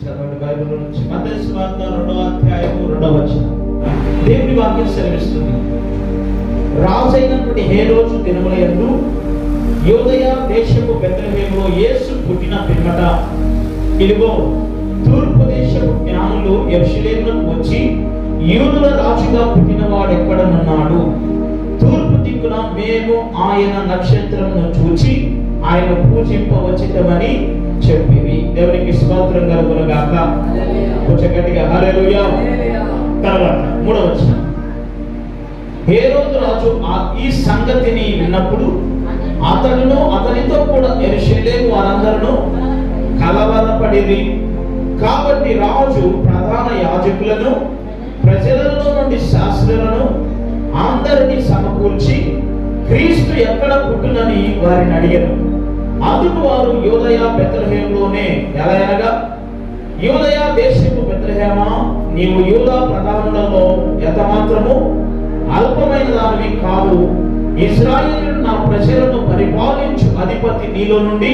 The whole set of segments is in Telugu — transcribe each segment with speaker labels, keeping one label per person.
Speaker 1: చదవండి బైబిల్ నుంచి మత్తయి సువార్త 2వ అధ్యాయము 2వ వచనం. దేవుని వాక్యం సెలవిస్తుంది, రాజైనటువంటి హేరోదు దినముల యందు యూదయ దేశపు బెత్లెహేములో యేసు పుట్టిన పిమ్మట ఇదిగో తూర్పు దేశపు జ్ఞానులు యెరూషలేమునకు వచ్చి, యూదుల రాజుగా పుట్టినవాడు ఎక్కడనున్నాడు? తూర్పు దిక్కున మేము ఆయన నక్షత్రమును చూచి ఆయన పూజింపవచ్చితమని చెప్పివి. దేవునికి స్తోత్రం కలుగును గాక. కొంచెం గట్టిగా హల్లెలూయా. తర్వాత 3వ వచనం. హేరోదు రాజు ఈ సంగతిని విన్నప్పుడు అతడును అతనితో కూడా యెరూషలేము వారందరూ కలవరపడిరి. కాబట్టి రాజు ప్రధాన యాజకులను ప్రజలలో నుండి శాస్త్రులను అందరినీ సమకూర్చి క్రీస్తు ఎక్కడ పుట్టునని వారిని అడిగారు. అందుకు వారు యూదయ బెత్లెహేములోనే, ఎలా అనగా యూదయ దేశపు బెత్లెహేమా, నీవు యూదా ప్రధానులలో ఎంత మాత్రము అల్పమైన దానివి కావు. ఇశ్రాయేలు నా ప్రజలను పరిపాలించు అధిపతి నీలో నుండి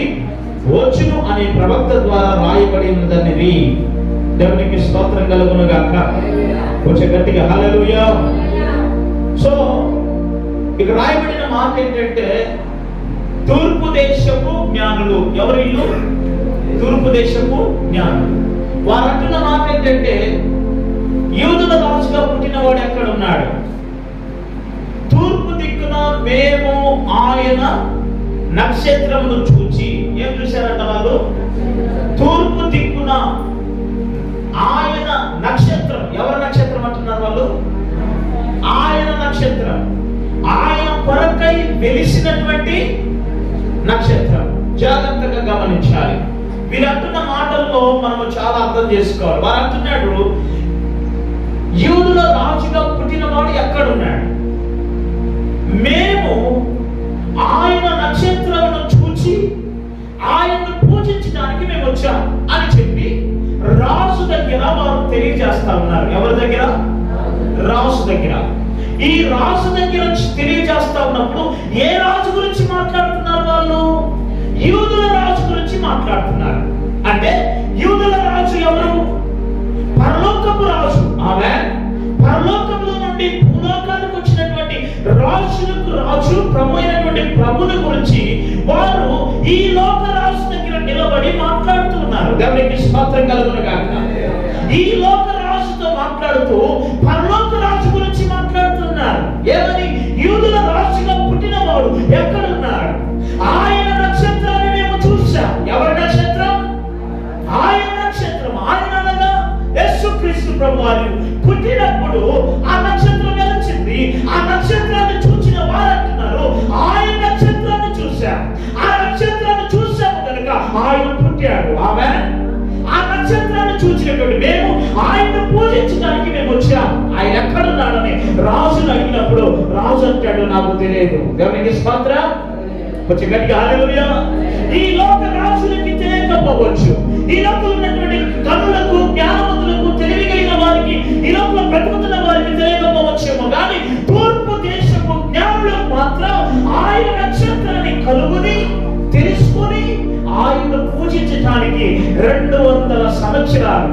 Speaker 1: వచ్చును అనే ప్రవక్త ద్వారా రాయబడి ఉన్నదని. దేవునికి స్తోత్రం కలుగును గాక. కొంచెం గట్టిగా హల్లెలూయా. సో ఇక రాయబడిన మాట ఏంటంటే, తూర్పు దేశపు జ్ఞానులు. ఎవరు ఇల్లు? తూర్పు దేశపు జ్ఞానులు. వారు అంటున్న మాట ఏంటంటే, యూదుల రాజుగా పుట్టినవాడు ఎక్కడ ఉన్నాడు? తూర్పు దిక్కున మేము ఆయన నక్షత్రమును చూచి. ఏం చూశారంట వాళ్ళు? తూర్పు దిక్కున ఆయన నక్షత్రం. ఎవరి నక్షత్రం అంటున్నారు వాళ్ళు? ఆయన నక్షత్రం, ఆయన కొరకై వెలిసినటువంటి నక్షత్రం. జాగ్రత్తగా గమనించాలి. వీరు అంటున్న మాటల్లో మనము చాలా అర్థం చేసుకోవాలి. వారు అంటున్నాడు, యూదుల రాజుగా పుట్టినవాడు ఎక్కడున్నాడు? మేము ఆయన నక్షత్రమును చూచి ఆయన్ను పూజించడానికి మేము వచ్చాం అని చెప్పి రాజు దగ్గర వారు తెలియజేస్తా ఉన్నారు. ఎవరి దగ్గర? రాజు దగ్గర. ఈ రాజు దగ్గర తెలియజేస్తా ఉన్నప్పుడు ఏ రాజు గురించి మాట్లాడుతున్నారు వాళ్ళు? యూదుల రాజు గురించి మాట్లాడుతున్నారు. అంటే యూదుల రాజు ఎవరు? పరలోకపు రాజు. ఆమె పరలోకంలో నుండి భూలోకానికి వచ్చినటువంటి రాజులకు రాజు, ప్రభు అయినటువంటి ప్రభుని గురించి వారు ఈ లోక రాజు దగ్గర నిలబడి మాట్లాడుతున్నారు. దేవునికి స్తోత్రం కలుగును గాక. ఈ లోక రాజుతో మాట్లాడుతూ పరలోక రాజు గురించి మాట్లాడుతున్నారు. ఏమని? యూదుల రాజుగా పుట్టినవాడు ఎక్కడున్నాడు? ఆయన నక్షత్రాన్ని మేము చూసాం. ఎవరి నక్షత్రం? ఆయన నక్షత్రం. ఆయన అనగా యేసుక్రీస్తు ప్రభువారు పుట్టినప్పుడు ఆ నక్షత్రం వెలిచింది. ఆ నక్షత్రాన్ని చూసిన వారు అంటున్నారు, ఆయన నక్షత్రాన్ని చూసాం. ఆ నక్షత్రాన్ని చూసాము కనుక ఆయన పుట్టాడు. ఆమేన్. ఆ నక్షత్రాన్ని చూసినటువంటి మేము ఆయన్ను పూజించడానికి మేము వచ్చాం. ఆయన ఎక్కడున్నాడని రాజును అడిగినప్పుడు రాజు అంటాడు, నాకు తెలియదు. దేవునికి స్తోత్రం. కొంచెం గట్టిగా హల్లెలూయా. ఈ లోక రాజులకి తెలియకపోవచ్చు. ఈ లోకంలో ఉన్నటువంటి కనులకు, జ్ఞానవంతులకు, తెలివి కలిగిన వారికి, ఈ లోకంలో బ్రతుకుతున్న వారికి తెలియకపోవచ్చేమో, కానీ తూర్పు దేశపు జ్ఞానులకు మాత్రం ఆయన నక్షత్రాన్ని కలుగుని తెలుసుకొని ఆయన్ను పూజించడానికి 200 సంవత్సరాలు,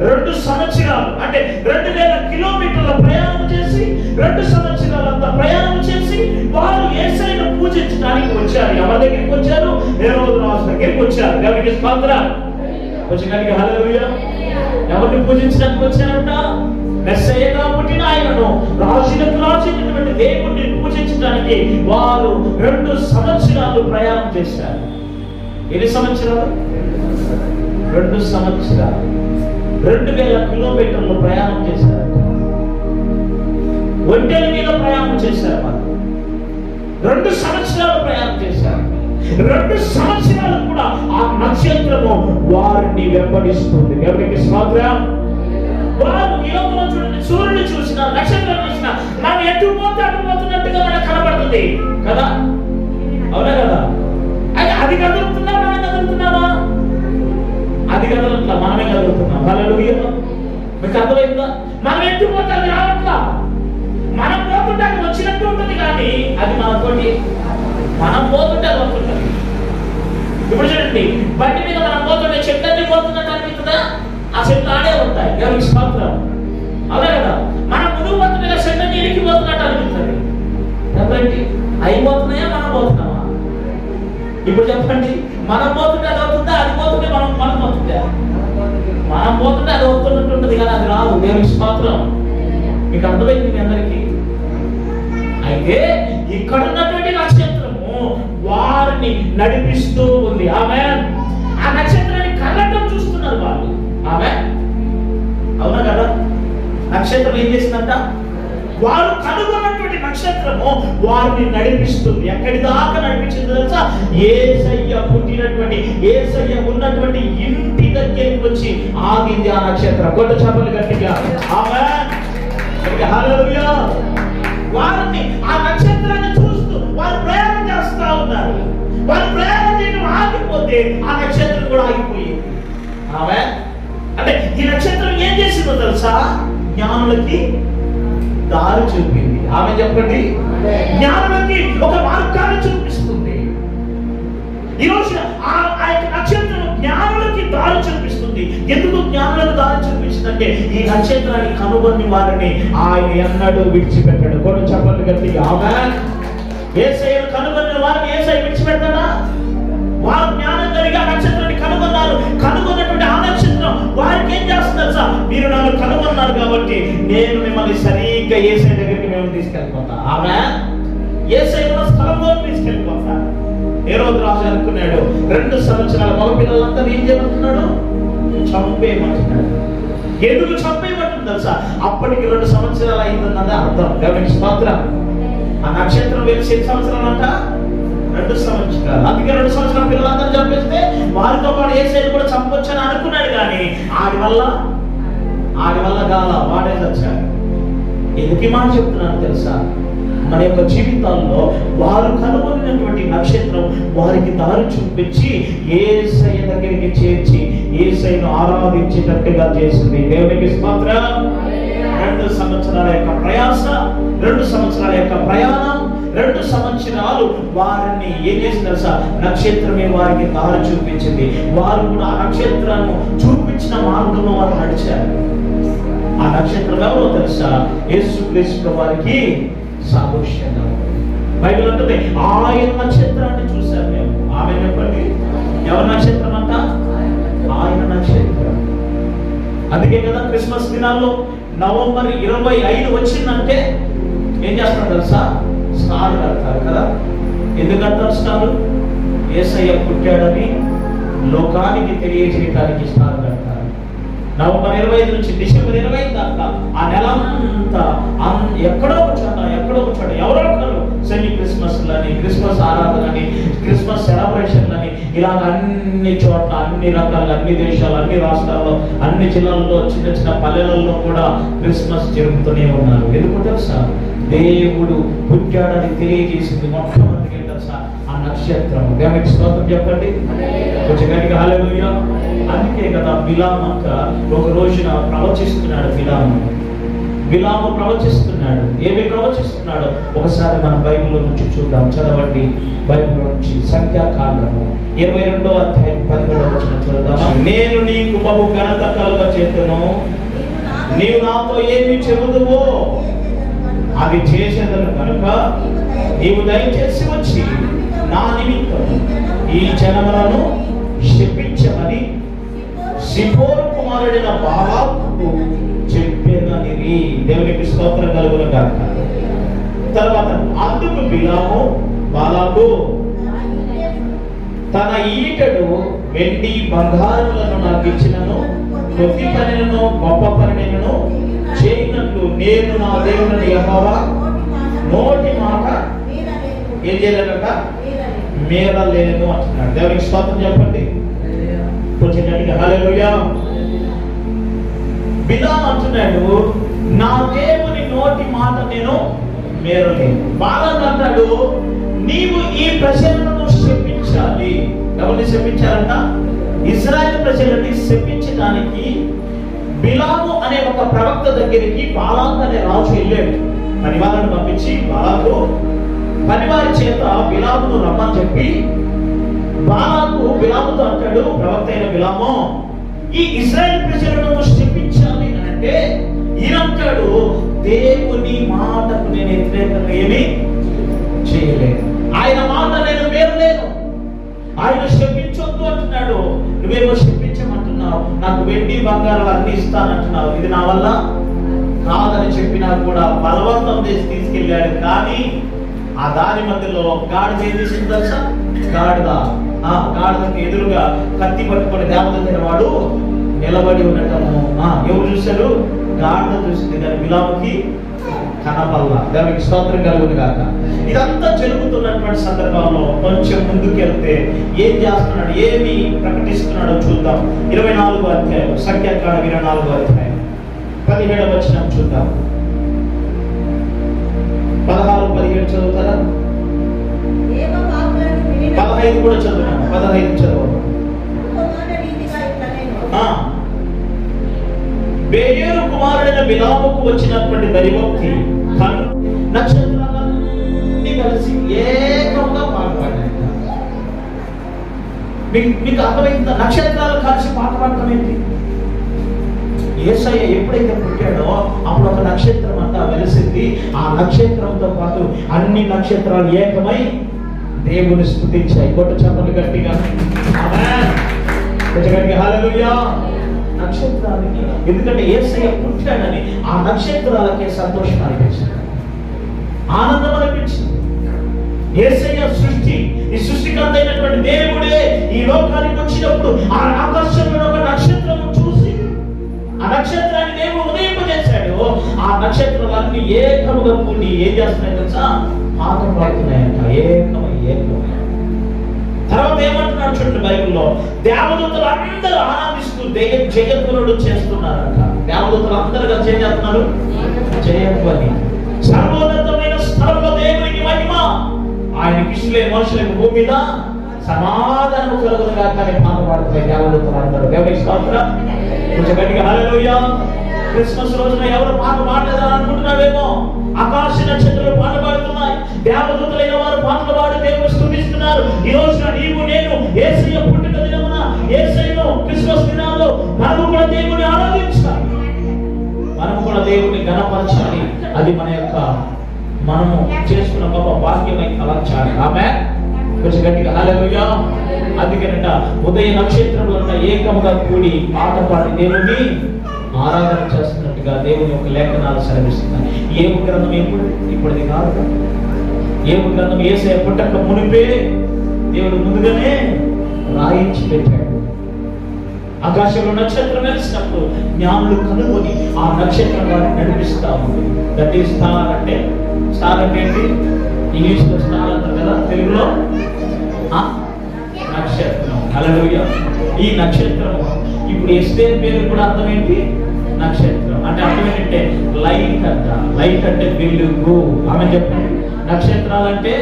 Speaker 1: 2 సంవత్సరాలు అంటే 2000 కిలోమీటర్ల ప్రయాణం చేసి, 2 సంవత్సరాలంతా ప్రయాణం చేసి వారు యేసయ్యను పూజించడానికి వచ్చారు. ఎవరి దగ్గరికి వచ్చారు? హేరోదు రాజు దగ్గరికి వచ్చారు. దేవునికి స్తోత్రం. వచ్చి హల్లెలూయా. ఎవరిని పూజించడానికి వచ్చారంట? మెస్సయ్యగా పుట్టిన ఆయనను, రాజులకు రాజైనటువంటి దేవుణ్ణి పూజించడానికి వారు 2 సంవత్సరాలు ప్రయాణం చేశారు. ఎన్ని సంవత్సరాలు? 2 సంవత్సరాలు. 2000 కిలోమీటర్లు ప్రయాణం చేశారు. ఒంటెల మీద ప్రయాణం చేశారు. వాళ్ళు 2 సంవత్సరాలు ప్రయాణం చేశారు. 2 సంవత్సరాలు కూడా ఆ నక్షత్రము వారిని వెంబడిస్తుంది. ఎవరికి స్తోత్రం. వారు ఈ లోకంలో చూడండి, సూర్యుడు చూసిన, నక్షత్రం చూసిన, మనం ఎటు పోతే అటు పోతున్నట్టుగా మనకు కనబడుతుంది కదా. అవునా కదా? అయితే అది కదులుతున్నా, మనం కదులుతున్నామా? అది కదలట్లా, మనమే కదులుతున్నాం. హల్లెలూయా. మీకు అర్థమైందా? మనం ఎటు పోతే అది రావట్లా. మనం పోతుంటే అది వచ్చినట్టు ఉంటుంది, కానీ అది మనతోటి, మనం పోతుంటే అది వస్తుంటుంది. ఇప్పుడు చూడండి, బండి మీద మనం పోతుంటే చెట్లన్నీ పోతున్నట్టు అనిపిస్తుందా? ఆ చెట్లు ఆడే ఉంటాయి. దేవునికి స్తోత్రం. అవునా కదా? మనం ముందుకు పోతుంటే చెట్టు ఇరికిపోతున్నట్టు అనిపిస్తుంది. చెప్పండి, అయిపోతున్నాయా మనం పోతున్నామా? ఇప్పుడు చెప్పండి, మనం పోతుంటే అది అవుతుందా? అది పోతుంటే మనం పోతుందా? మనం పోతుంటే అది అవుతున్నట్టు ఉంటుంది కానీ అది రాదు. దేవునికి స్తోత్రం. మీకు అర్థమైంది మీ అందరికీ? అయితే ఇక్కడ ఉన్నటువంటి నక్షత్రము వారిని నడిపిస్తూ ఉంది. ఆమేన్. ఆ నక్షత్రాన్ని కళ్ళతో చూస్తున్నారు వాళ్ళు. ఆమేన్. అవునా కదా? నక్షత్రం ఏం చేసిందంట? వారు కనుగొన్నటువంటి నక్షత్రము వారిని నడిపిస్తుంది. ఎక్కడి దాకా నడిపించింది తెలుసా? యేసయ్య పుట్టినటువంటి, యేసయ్య ఉన్నటువంటి ఇంటి దగ్గరికి వచ్చి ఆగింది ఆ నక్షత్రం. కొత్త చప్పట్లు గట్టిగా ఆమేన్. హల్లెలూయా. వారిని ఆ నక్షత్రాన్ని చూస్తూ వారు ప్రయాణం చేస్తా ఉన్నారు. వారు ప్రయాణం చేయడం ఆగిపోతే ఆ నక్షత్రం కూడా ఆగిపోయింది. ఆమేన్. అంటే ఈ నక్షత్రం ఏం చేసిందో తెలుసా? జ్ఞానులకి దారి చూపింది. ఆమె చెప్పండి, జ్ఞానులకి ఒక మార్గాన్ని చూపిస్తుంది. ఈ రోజు ఆ యొక్క నక్షత్రం జ్ఞానులకి దారి చూపిస్తుంది. ఎందుకు జ్ఞానులకు దారి చూపించిందంటే ఈ నక్షత్రాన్ని కనుగొని వారిని ఆయన ఎన్నడూ విడిచిపెట్టాడు. కొన్ని చెప్పండి గట్టిగా ఆమేన్. యేసయ్యను కనుగొని వారిని యేసయ్య విడిచిపెడతాడా? వారు జ్ఞానం కలిగి ఆ నక్షత్రాన్ని కనుగొన్నారు. కనుగొన్నటువంటి ఆ నక్షత్రం వారికి ఏం చేస్తుంది తెలుసా? మీరు నన్ను కనుగొన్నారు కాబట్టి నేను మిమ్మల్ని సరిగ్గా యేసయ్య దగ్గరికి మేము తీసుకెళ్ళిపోతా. ఆమేన్. యేసయ్య ఉన్న స్థలంలో తీసుకెళ్ళిపోతా. హేరోదు రాజు అనుకున్నాడు 2 సంవత్సరాల మగ పిల్లలంతా ఏం చేయమంటున్నాడు? చంపేయమంటున్నాడు. ఎందుకు చంపేయమంటుంది తెలుసా? అప్పటికి 2 సంవత్సరాలు అయిందన్నది అర్థం. దేవునికి స్తోత్రం. ఆ నక్షత్రం వెలిసి 7 సంవత్సరాలు అంట 2 సంవత్సరాలు. అందుకే 2 సంవత్సరాల పిల్లలందరూ చంపేస్తే వారితో పాటు యేసయ్యను కూడా చంపొచ్చని అనుకున్నాడు. కానీ ఆడి వల్ల గాల వాడే చచ్చాడు. ఎందుకు ఈ మాట చెప్తున్నాను తెలుసా? మన యొక్క జీవితాల్లో వారు కనుగొన్నటువంటి నక్షత్రం వారికి దారి చూపించి యేసయ్య దగ్గరికి చేర్చి యేసయ్యను ఆరాధించేటట్టుగా చేసింది. దేవునికి స్తోత్రం. 2 సంవత్సరాల యొక్క ప్రయాస, 2 సంవత్సరాల యొక్క ప్రయాణం, 2 సంవత్సరాలు వారిని ఏం చేసింది తెలుసా? నక్షత్రమే వారికి దారి చూపించింది. వారు కూడా ఆ నక్షత్రాన్ని చూపించిన మార్గంలో వారు నడిచారు. ఆ నక్షత్రం ఎవరో తెలుసా? యేసుక్రీస్తు వారికి సాదృశ్యంగా. బైబిల్ అంటుంది ఆయన నక్షత్రాన్ని చూశారు మేము. ఆమె చెప్పండి, ఎవరి నక్షత్రం అంట? ఆయన నక్షత్రం. అందుకే కదా క్రిస్మస్ దినాల్లో నవంబర్ 25 వచ్చిందంటే ఏం చేస్తారు తెలుసా? స్టార్ కడతారు కదా. ఎందుకు కడతారు స్టార్? యేసయ్య పుట్టాడని లోకానికి తెలియజేయడానికి స్టార్ కడతారు. నవంబర్ 25 నుంచి డిసెంబర్ 20 దాకా ఆ నెలంతా ఎక్కడో ఒక చోట ఎవరో ఒకరు సెమీ క్రిస్మస్లని, క్రిస్మస్ ఆరాధనని, క్రిస్మస్ సెలబ్రేషన్లని ఇలాగ అన్ని చోట్ల, అన్ని రకాల, అన్ని దేశాలు, అన్ని రాష్ట్రాల్లో, అన్ని జిల్లాల్లో, చిన్న చిన్న పల్లెలలో కూడా క్రిస్మస్ జరుపుతూనే ఉన్నారు. ఎందుకు తెలుసా? దేవుడు పుట్టాడని తెలియజేసింది మొట్టమొదటిగా తెలుసా? ఆ నక్షత్రం. దేవునికి స్తోత్రం చెప్పండి. కొంచెం గట్టిగా హల్లెలూయా. అందుకే కదా బిలాము అంట ఒక రోజున ప్రవచిస్తున్నాడు. బిలాము ప్రవచిస్తున్నాడు. ఏమి ప్రవచిస్తున్నాడు ఒకసారి మన బైబిల్లో నుంచి చూద్దాం. చదవండి బైబిల్ నుంచి సంఖ్యాకాండము 22వ అధ్యాయం 17వ వచనం చూద్దాం. నేను నీకు బహు ఘనత కలుగచేతును, నీవు నాతో ఏమి చెబుదువో అది చేసేదను కనుక నీవు దయచేసి వచ్చి నా నిమిత్తం ఈ జనములను శపించమని సిపోరు కుమారుడైన బాలాకు చెప్పేదని. దేవునికి స్తోత్రం కలుగును గాక. తర్వాత అందుకు బిలాము బాలాకు తన ఈటడు వెండి బంగారులను నాకు ఇచ్చినను, కొద్ది పనిలను గొప్ప పనిను చేయనట్లు నేను నా దేవుని యెహోవా నోటి మాట ఏం చేయలేదట? మీరలేను అంటున్నాడు. దేవునికి స్తోత్రం చెప్పండి. కొంచెం గట్టిగా హల్లెలూయా. బిలాము అంటున్నాడు నా దేవుని నోటి మాట నేను మీరలేను. బాలాకు అంటాడు నీవు ఈ ప్రజలను శపించాలి. ఎవరిని శపించాలంట? ఇశ్రాయేలు ప్రజలని శపించడానికి బిలాము అనే ఒక ప్రవక్త దగ్గరికి బాలాకు అనే రాజు వెళ్ళాడు. పనివాళ్ళను పంపించి బాలాకు పనివారి చేత బిలామును రమ్మని చెప్పి బాలాకు బిలాముతో అంటాడు, ప్రవక్త అయిన బిలాము ఈ ఇశ్రాయేలు ప్రజలను శపించాలి అంటే ఈయనంటాడు, దేవుని మాటకు నేను వ్యతిరేకంగా ఏమీ చేయలేను, ఆయన మాట నేను మేరలేను. ఆయన శపించొద్దు అంటున్నాడు, నువ్వేమో శపించమంటున్నావు, నాకు వెండి బంగారాలు అన్ని ఇస్తానంటున్నావు, ఇది నా వల్ల కాదని చెప్పినా కూడా బలవంతం చేసి తీసుకెళ్ళాడు. కానీ ఆ దారి మధ్యలో గాడిద ఏం చేసింది తెలుసా? గాడిదకి ఎదురుగా కత్తి పట్టుకొని దేవత వాడు నిలబడి ఉండటము ఎవరు చూశారు? గాడిద చూసింది, కానీ బిలాముకి కనపల్ల. దానికి స్తోత్రం కలుగును గాక. ఇదంతా జరుగుతున్నటువంటి సందర్భంలో కొంచెం ముందుకెళ్తే ఏం చేస్తున్నాడు, ఏమి ప్రకటిస్తున్నాడో చూద్దాం. 24వ అధ్యాయం, సంఖ్యాకాండం 24వ అధ్యాయం 17వ వచనం చూద్దాం. 16, 17 చదువుతారా? 15 కూడా చదువుతాను. 15 చదవండి. బెయోరు కుమారుడైన బిలాముకు వచ్చినటువంటి దైవోక్తి నక్షత్రాలన్నీ కలిసి ఏకంగా పాట పాడాయి. మీకు అర్థమైందా? నక్షత్రాలు కలిసి పాట పాడటం ఏంటి? యేసయ్య ఎప్పుడైతే పుట్టాడో అప్పుడు ఒక నక్షత్రం అంతా వెలిసింది. ఆ నక్షత్రంతో పాటు అన్ని నక్షత్రాలు ఏకమై దేవుని స్తుతించాయి. కొట్టు చప్పట్లు గట్టిగా. హల్లెలూయా. నక్షత్రాలకి, ఎందుకంటే యేసయ్య పుట్టాడని ఆ నక్షత్రాలకే సంతోషం అనిపించింది, ఆనందం అనిపించింది. యేసయ్య సృష్టి, ఈ సృష్టికర్త అయినటువంటి దేవుడే ఈ లోకానికి వచ్చినప్పుడు ఆ ఆకాశంలో ఒక నక్షత్రం చూసి ఆ నక్షత్రాన్ని దేవుడు ఉదయింపజేశాడు. ఆ నక్షత్రాలన్నీ ఏకముగా కూడి ఏం చేస్తున్నాయి తెలుసా? పాట పాడుతున్నాయంట, ఏకమై. తర్వాత ఏమంటున్నాడు చూడండి బైబిల్లో, దేవదూతలు అందరూ ఆనందిస్తూ జయధ్వనులు చేస్తున్నారంట. దేవదూతలు అందరూ కలిసి ఏం చేస్తున్నారు? జయధ్వని. సర్వోన్నతమైన స్థలంలో దేవునికి మహిమ, ఆయనకి ఇష్టలే మనుషులకు భూమి మీద సమాధానం కలుగునుగా కానీ పాట పాడుతున్నాయి దేవదూతలు అందరూ. దేవునికి స్తోత్రం. కొంచెం గట్టిగా హల్లెలూయా. క్రిస్మస్ రోజున ఎవరు పాట పాడలేదని అనుకుంటున్నావేమో, ఆకాశ నక్షత్రాలు పాట పాడుతున్నాయి, దేవదూతలైన వారు పాటలు పాడి దేవుని స్తుతిస్తున్నారు. ఈ రోజున నీవు నేను యేసయ్య పుట్టుక దినమున, యేసయ్యను క్రిస్మస్ దినాల్లో మనము కూడా దేవుని ఆరాధించాలి, మనము కూడా దేవుని ఘనపరచాలి. అది మనము చేసుకున్న గొప్ప భాగ్యమై తలంచాలి. ఆమేన్. కొంచెం గట్టిగా హల్లెలూయా. అందుకేనంట ఉదయ నక్షత్రములంతా ఏకముగా కూడి పాట పాడి దేవుని ఆరాధన చేస్తున్నట్టుగా దేవుని యొక్క లేఖనాలు సెలవిస్తున్నాయి. ఏము గ్రంథం ఇప్పటిది కాదు. ఏము గ్రంథం యేసయ్య పుట్టక మునిపే దేవుడు ముందుగానే రాయించి పెట్టాడు. ఆకాశంలో నక్షత్రం వెలిసినప్పుడు జ్ఞానులు కనుగొని ఆ నక్షత్రం వారిని నడిపిస్తా ఉంది. దట్ ఈస్ స్టార్ అంటే ఏంటి? ఇంగ్లీష్ లో స్టార్ అంటారు కదా, తెలుగులో నక్షత్రం. హల్లెలూయా. ఈ నక్షత్రం ఇప్పుడు ఎస్టేర్ పేరు కూడా అర్థం ఏంటి? నక్షత్రం అంటే అర్థం ఏంటంటే లైట్ అంట. లైట్ అంటే వెలుగు. ఆమె చెప్పండి, నక్షత్రాలంటే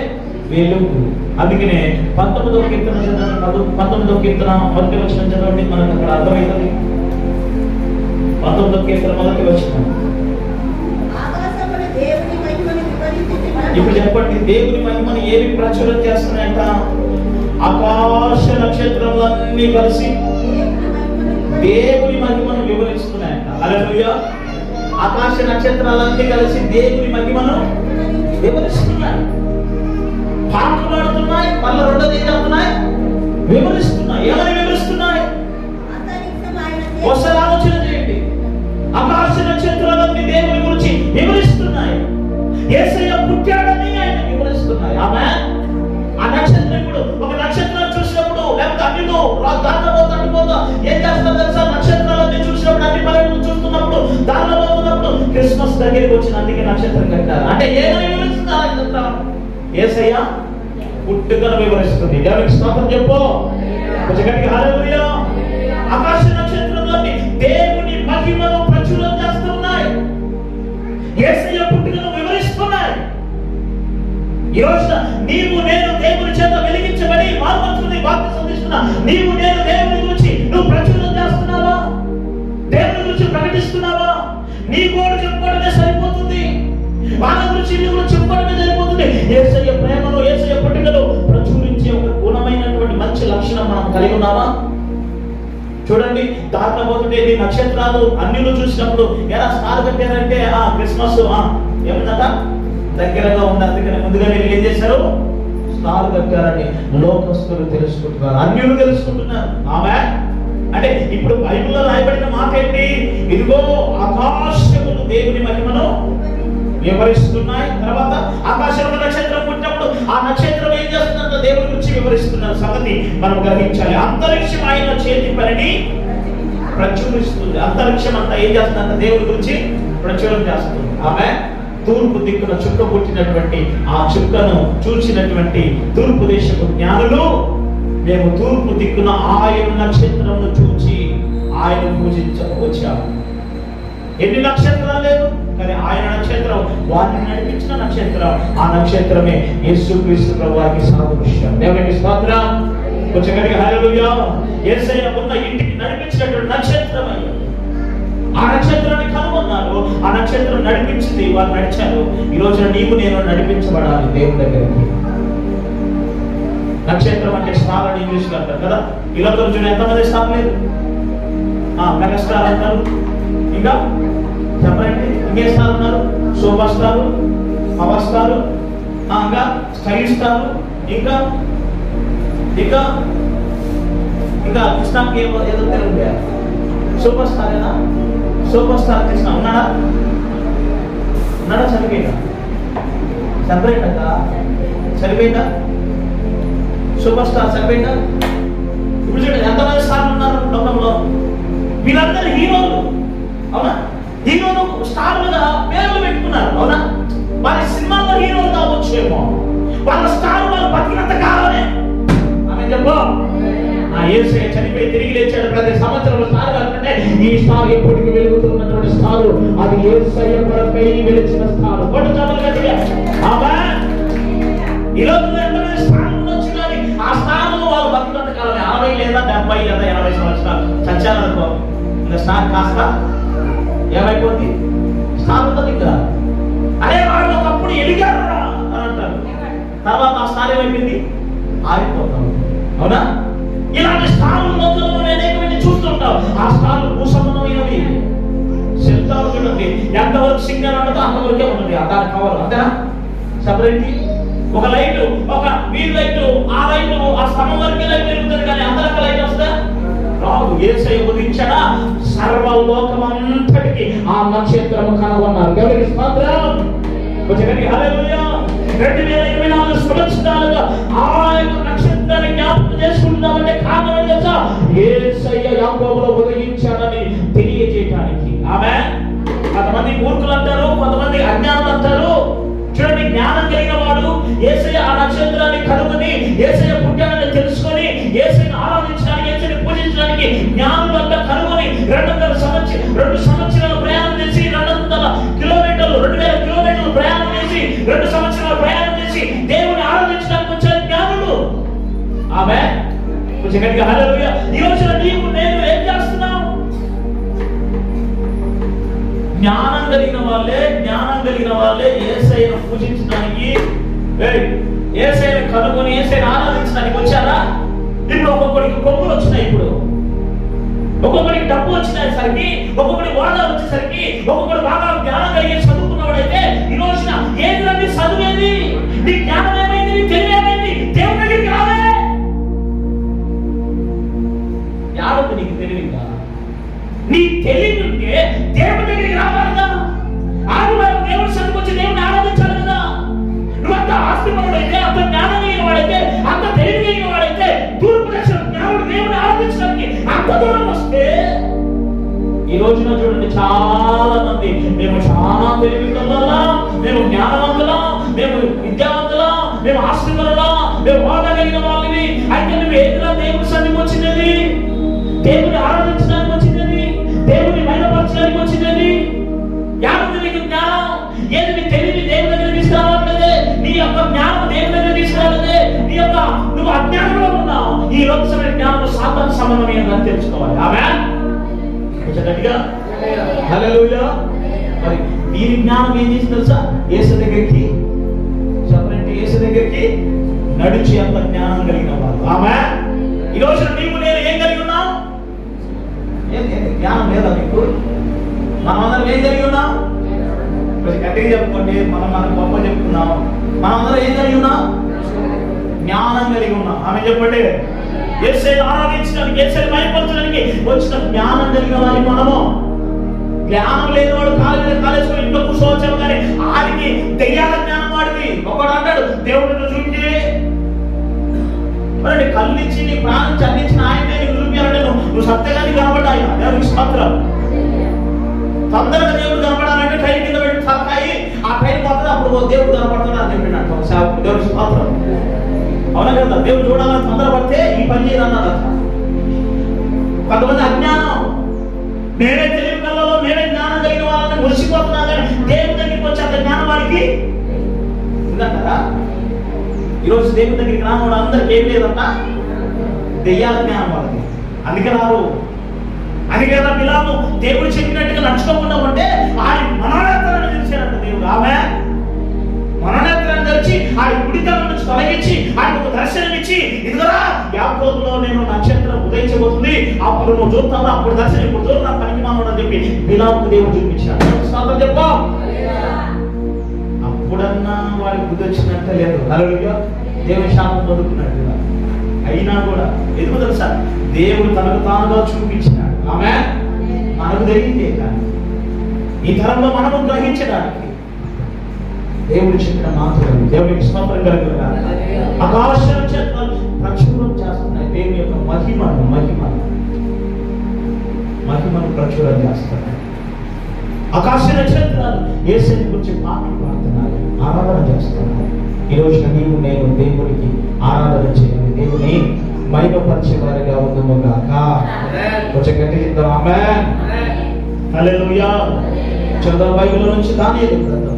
Speaker 1: వెలుగు. అందుకనే 19వ కీర్తన చదవండి. 19వ కీర్తన 1వ వచనం చదవండి, మనకు అక్కడ అర్థమవుతుంది. 19వ కీర్తన 1వ వచనం. ఇప్పుడు చెప్పండి, దేవుని మహిమను ఏమి ప్రచురం చేస్తున్నాయంట? ఆకాశ నక్షత్రాలన్నీ కలిసి దేవుని మహిమను వివరిస్తున్నాయంట. హల్లెలూయా. ఆకాశ నక్షత్రాలన్నీ కలిసి దేవుని మహిమను వివరిస్తున్నాయి, పాటలు పాడుతున్నాయి. మళ్ళీ రెండోది ఏం చేస్తున్నాయి? వివరిస్తున్నాయి. ఏమని వివరిస్తున్నాయి? ఒకసారి ఆలోచన చేయండి. ఆకాశ నక్షత్రాలన్నీ దేవుని గురించి వివరిస్తున్నాయి. యేసయ్య పుట్టాడని ఆయన వివరిస్తున్నాయి. ఆమేన్. ఆ నక్షత్రం ఇప్పుడు ఒక నక్షత్రాన్ని చూసినప్పుడు లేకపోతే అన్నిలో దాటబోతా ఏం చేస్తారు తెలుసా? నక్షత్రాలన్నీ చూసినప్పుడు, అన్ని పర్యటన చూస్తున్నప్పుడు, దాటబోతున్నప్పుడు క్రిస్మస్ దగ్గరికి వచ్చిన అందుకే నక్షత్రం కట్టారు. అంటే ఏమని వివరిస్తున్నారు? యేసయ్య పుట్టుకను వివరిస్తుంది. దేవునికి స్తోత్రం చెప్పు. కొంచెం గట్టిగా హల్లెలూయా. ఆకాశ నక్షత్రాలన్నీ దేవుని మహిమను ప్రచురం చేస్తున్నాయి, యేసయ్య పుట్టుకను వివరిస్తున్నాయి. ఈ రోజున నీవు నేను దేవుని చేత వెలిగించబడి మార్మతుని బాప్తిసం తీసుకున్నా. నీవు నేను దేవుని గురించి నువ్వు ప్రచురం చేస్తున్నావా? దేవుని గురించి ప్రకటిస్తున్నావా? నీ గోడు చెప్పుకోవడమే సరిపోతుంది, వాళ్ళ గురించి నీ గురించి చెప్పుకోవడమే సరిపోతుంది. యేసయ్య ప్రేమను, యేసయ్య పుట్టుకను ప్రచురించే ఒక గుణమైనటువంటి మంచి లక్షణం మనం కలిగి ఉన్నావా? చూడండి, దాంట్లో పోతుంటే ఈ నక్షత్రాలు అన్నిలు చూసినప్పుడు ఎలా స్టార్ కట్టారంటే క్రిస్మస్ ఏమన్నట దగ్గరగా ఉంది, అందుకని ముందుగా వీళ్ళు ఏం చేశారు, స్టార్ కట్టారని లోకస్తులు తెలుసుకుంటున్నారు, అన్యులు తెలుసుకుంటున్నారు. ఆమె అంటే ఇప్పుడు బైబిల్లో రాయబడిన మాట ఏంటి, ఇదిగో ఆకాశములు దేవుని మహిమను వివరిస్తున్నాయి. తర్వాత ఆకాశంలో నక్షత్రం పుట్టినప్పుడు ఆ నక్షత్రం ఏం చేస్తుందంటే దేవుని గురించి వివరిస్తున్న సంగతి మనం గ్రహించాలి. అంతరిక్షం ఆయన చేతి పనిని ప్రచురిస్తుంది. అంతరిక్షం అంతా ఏం చేస్తుందంటే దేవుని గురించి ప్రచురం చేస్తుంది. ఆమె తూర్పు దిక్కున చుక్క పుట్టినటువంటి ఆ చుక్కను చూసినటువంటి తూర్పు దేశపు జ్ఞానులు, మేము తూర్పు దిక్కున ఆయన నక్షత్రమును చూచి ఆయన పూజించవచ్చాము. ఎన్ని నక్షత్రాలు లేదు కానీ ఆయన నక్షత్రం, వారిని నడిపించిన నక్షత్రం, ఆ నక్షత్రమే యేసుక్రీస్తు ప్రభువుకి సాదృశ్యం. దేవునికి స్తోత్రం. కొంచెం గట్టిగా హల్లెలూయా. యేసయ్య ఉన్న ఇంటికి నడిపించినటువంటి నక్షత్రం ఆ నక్షత్రాన్ని కనుగొన్నారు, ఆ నక్షత్రం నడిపించింది, వాళ్ళు నడిచారు. ఈ రోజున నీవు నేను నడిపించబడాలి దేవుని దగ్గరికి. నక్షత్రం అంటే స్టార్ అని ఇంగ్లీష్లో అంటారు కదా. ఈ లోకంలో చూడండి ఎంతమంది స్టార్ లేదు, మెగాస్టార్ అంటారు, ఇంకా చెప్పండి ఇంకే స్టార్ ఉన్నారు, సూపర్ స్టార్, పవర్ స్టార్, ఇంకా స్టైల్ స్టార్, ఇంకా ఇంకా ఇంకా కృష్ణకి ఏదో తెలుగు సూపర్ స్టారేనా, సూపర్ స్టార్ కృష్ణ ఉన్నాడా చనిపోయిందా, చనిపోయిందా చనిపోయిందా, సూపర్ స్టార్ చనిపోయిందా. ఇప్పుడు చూడండి ఎంతమంది స్టార్లు ఉన్నారు లోకంలో, వీళ్ళందరూ హీరోలు అవునా, హీరోలు స్టార్లుగా పేర్లు పెట్టుకున్నారు అవునా. వారి సినిమాల్లో హీరోలు కావచ్చేమో, వాళ్ళ స్టార్ వాళ్ళు బతికినంత కాలమే ఆమె చెప్పు. యేసయ్య చనిపోయి తిరిగి లేచాడు, ప్రతి సంవత్సరం స్టార్ అంటే ఈ స్టార్ ఎప్పటికీ వెలుగుతున్నటువంటి స్టార్, అది యేసయ్య కొరకై వెలిచిన స్టార్. కొట్టు చదువు గట్టిగా ఆమేన్. ఈ రోజుల్లో ఎంతమంది స్టార్లు ఉండొచ్చు కానీ ఆ స్టార్లు వాళ్ళు బతికినంత కాలమే, 60 లేదా 70 లేదా 80 సంవత్సరాలు చచ్చారనుకో, ఇంకా స్టార్ కాస్త ఏమైపోద్ది, స్టార్ ఉంటుంది ఇంకా. అదే వాళ్ళు ఒకప్పుడు ఎలిగారు అని అంటారు, తర్వాత ఆ స్టార్ ఏమైపోయింది, ఆగిపోతాం అవునా. ఇలాంటి స్టార్లు లోకంలో అనేకమంది చూస్తుంటాం. ఆ స్టార్లు భూసంబంధమైనవి. శబ్దాలు చూడండి, ఎంతవరకు సిగ్నల్ ఉండదో అంతవరకే ఉన్నది. దాని కవర్ అంతేనా, సపరేట్ ఒక లైట్, ఒక వీల్ లైట్, ఆ లైట్ ఆ స్తంభం వరకే లైట్ వెలుగుతుంది కానీ అందరికీ లైట్ వస్తుందా రాదు. యేసయ్య ఉదయించాడా, సర్వలోకమంతటికి ఆ నక్షత్రము కనుగొన్నారు. దేవునికి స్తోత్రం. హల్లెలూయా. 2024 సంవత్సరాలుగా ఆ యొక్క నక్షత్రాన్ని జ్ఞాపకం చేసుకుంటున్నామంటే కారణం ఏంటి తెలుసా, యేసయ్య యాకోబులో ఉదయించాడని తెలియజేయడానికి. ఆమేన్. కొంతమంది మూర్ఖులు అంటారు, కొంతమంది అజ్ఞానులు అంటారు. చూడండి, జ్ఞానం కలిగిన వాడు యేసయ్య ఆ నక్షత్రాన్ని కనుగొని యేసయ్య పుట్టాడని తెలుసుకొని యేసయ్యను ఆరాధించడానికి, యేసయ్యను పూజించడానికి జ్ఞానులంతా కనుగొని 2 సంవత్సరాల ప్రయాణం చేసి 200 కిలోమీటర్లు 2000 కిలోమీటర్లు ప్రయాణం చేసి 2 సంవత్సరాల ప్రయాణం చేసి దేవుని ఆరాధించడానికి వచ్చారు జ్ఞానులు. ఆమేన్. కొంచెం గట్టిగా హల్లెలూయా. ఈ రోజున నీవు నేను ఏం చేస్తున్నాం, జ్ఞానం కలిగిన వాళ్ళే యేసయ్యను పూజించడానికి, యేసయ్యను కనుగొని యేసయ్యను ఆరాధించడానికి వచ్చారా. ఇప్పుడు ఒక్కొక్కడికి కొమ్ములు వచ్చినాయి, ఇప్పుడు ఒక్కొక్కడికి డబ్బు వచ్చినసరికి, ఒక్కొక్కడి హోదాలు వచ్చేసరికి, ఒక్కొక్కడు బాగా జ్ఞానం కలిగి చదువుకున్నవాడైతే ఈ రోజున ఏంటంటే చదువేది, నీ జ్ఞానం ఏమైంది, నీ తెలివి ఏమైంది, దేవుని దగ్గరికి రావే. యావత్తు నీకు తెలివిగా, నీ తెలివి ఉంటే దేవుని దగ్గరికి రావాలిగా. ఆదివారం దేవుని సన్నిధికి వచ్చి దేవుని ఆరాధించాలి కదా. నువ్వంత ఆస్తిపరుడైతే, అంత జ్ఞానం కలిగిన వాడైతే, అంత తెలివి కలిగిన వాడైతే, తూర్పు దక్షిణ జ్ఞానుడు దేవుని ఆరాధించడానికి అంత దూరం వస్తే, ఈ రోజున చూడండి చాలా మంది మేము చాలా తెలివిగలలా, మేము జ్ఞానవంతులం, మేము విద్యావంతులం, మేము ఆస్తిపరులం, మేము హోదా కలిగిన వాళ్ళని. అయితే నువ్వు ఏదిలా దేవుని సన్నిధికి వచ్చినది, దేవుని ఆరాధించడానికి వచ్చినది, దేవుని మైనపరచడానికి వచ్చినది. యావత్తు నీకు జ్ఞానం ఏది, నీ తెలివి దేవుని దగ్గర తీసుకురావట్లేదే, నీ యొక్క జ్ఞానం దేవుని దగ్గర తీసుకురాలేదే, నీ యొక్క నువ్వు అజ్ఞానంలో ఉన్నావు. ఈ లోకమైన జ్ఞానం సాతాను సంబంధమైనదని తెలుసుకోవాలి. ఆమేన్. గట్టిగా హల్లెలూయా. మరి వీరి జ్ఞానం ఏం చేసి తెలుసా, యేసు దగ్గరికి చెప్పండి, యేసు దగ్గరికి నడిచి అంత జ్ఞానం కలిగిన వారు. ఆమేన్. ఈ రోజు నీవు నేను ఏం కలిగి ఉన్నావు, జ్ఞానం లేదా మీకు? మనం అందరం ఏం కలిగి ఉన్నాం? గట్టిగా చెప్పుకోండి. మనం గొప్ప చెప్తున్నాం. మనం అందరం ఏం కలిగి ఉన్నాం? జ్ఞానం కలిగి ఉన్నాం. ఆమె చెప్పండి. యేసయ్యను ఆరాధించడానికి, యేసయ్యను మహిమపరచడానికి వచ్చిన జ్ఞానం కలిగిన వారి మనము. జ్ఞానం లేని వాడు కాలేసుకొని ఇంట్లో కూర్చోవచ్చాము, కానీ ఆడికి దెయ్యాల జ్ఞానం వాడిది. ఒకడు అంటాడు దేవుడిని చూపించి, మరి కళ్ళు ఇచ్చి నీ ప్రాణం చల్లించిన ఆయనే నీకు చూపించాలంటే నువ్వు సత్యగాని కనబడ్డాయి. దేవుడికి స్తోత్రం. తొందరగా దేవుడు కనపడాలంటే ట్రైన్ కింద పెట్టి సత్తాయి, ఆ ట్రైన్ పోతుంది, అప్పుడు దేవుడు కనపడుతున్నాడు అని చెప్పినట్టు దేవుడికి స్తోత్రం. అవునా కదా? దేవుడు చూడాలని తొందరపడితే ఈ పని చేయనన్నాడు. కొంతమంది అజ్ఞానం, నేనే తెలివి కళ్ళలో నేనే జ్ఞానం కలిగిన వాళ్ళని మురిసిపోతున్నా, కానీ దేవుడి దగ్గరికి వచ్చి అంత జ్ఞానం వాడికి ఉందంటారా? ఈరోజు దేవుడి దగ్గరికి రాని అందరికి ఏం లేదంట, దెయ్యాల జ్ఞానం వాళ్ళకి. అందుకే రారు. అందుకే బిలాము దేవుడు చెప్పినట్టుగా నడుచుకోకుండా ఉంటే ఆయన మనోనేత్రాన్ని తెలిసాడంట దేవుడు. ఆమె మనోనేత్రాన్ని తెలిసి ఆయన గుడితనం నుంచి తొలగించి ఆయన ఒక దర్శనం ఇచ్చి, ఇదిగరా యాకోబులో నేను నక్షత్రం ఉదయించబోతుంది, అప్పుడు నువ్వు చూస్తావు, అప్పుడు దర్శనం ఇప్పుడు చూడు నా పనికి మానవుడు అని చెప్పి బిలాముకు దేవుడు చూపించాడు. చెప్ప అప్పుడన్నా వాడికి బుద్ధి వచ్చినట్టే లేదు. హల్లెలూయా. దేవుని శాపం పొందుకున్నట్టుగా అయినా కూడా ఎందుకు తెలుసా? దేవుడు తనకు తానుగా చూపించినాడు. ఆమె మనకు తెలియదే, కానీ ఈ తరంలో మనము గ్రహించడానికి దేవుడు చెప్పిన మాటలు దేవునికి స్తోత్రం కలుగుగా. ఆకాశ నక్షత్రాలు ప్రచురం చేస్తున్నాయి దేవుని యొక్క మహిమను ప్రచురం చేస్తున్నాయి. ఆకాశ నక్షత్రాలు యేసుని గురించి పాటలు పాడుతున్నాయి, ఆరాధన చేస్తున్నాయి. ఈ రోజున నీవు నేను దేవుడికి ఆరాధన చేయాలి, దేవుని మహిమపరిచే వారిగా ఉందము గాక. కొంచెం గట్టిగా చెప్తాం ఆమేన్. హల్లెలూయా. చదువు బైబిల్ నుంచి దానియేలు గ్రంథం